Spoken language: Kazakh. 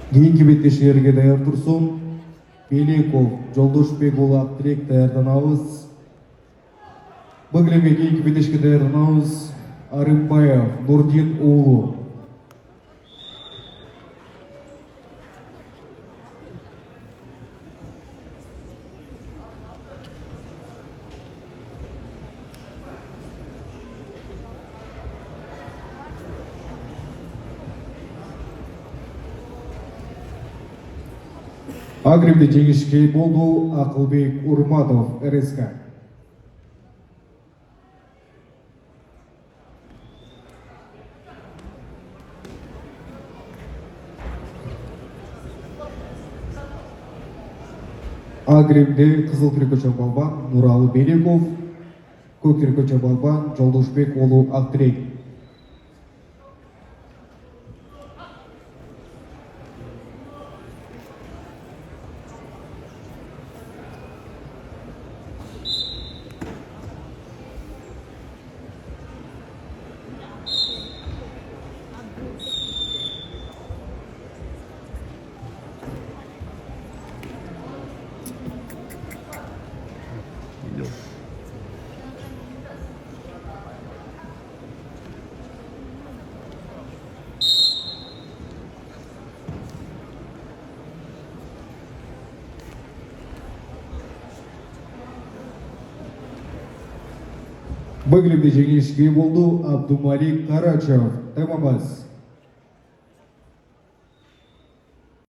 Кейинки беттешілерге даяр тұрсын. Белеков, Жолдошбек ұлы Ақтірек даярданабыз. Бұгілемге кейінгі беттешке даярданабыз. Арымбаев, Нұрдин ұлы. Агримде жеңішке болду Ақылбек Урматов, РСК. Агримде қызыл трикоча балбан Нуралы Белеков, көк трикоча балбан Жолдошбек ұлы Ақтірек. Бұгілімде жеңешке болду Абдумалик Карачев, Тамамаз.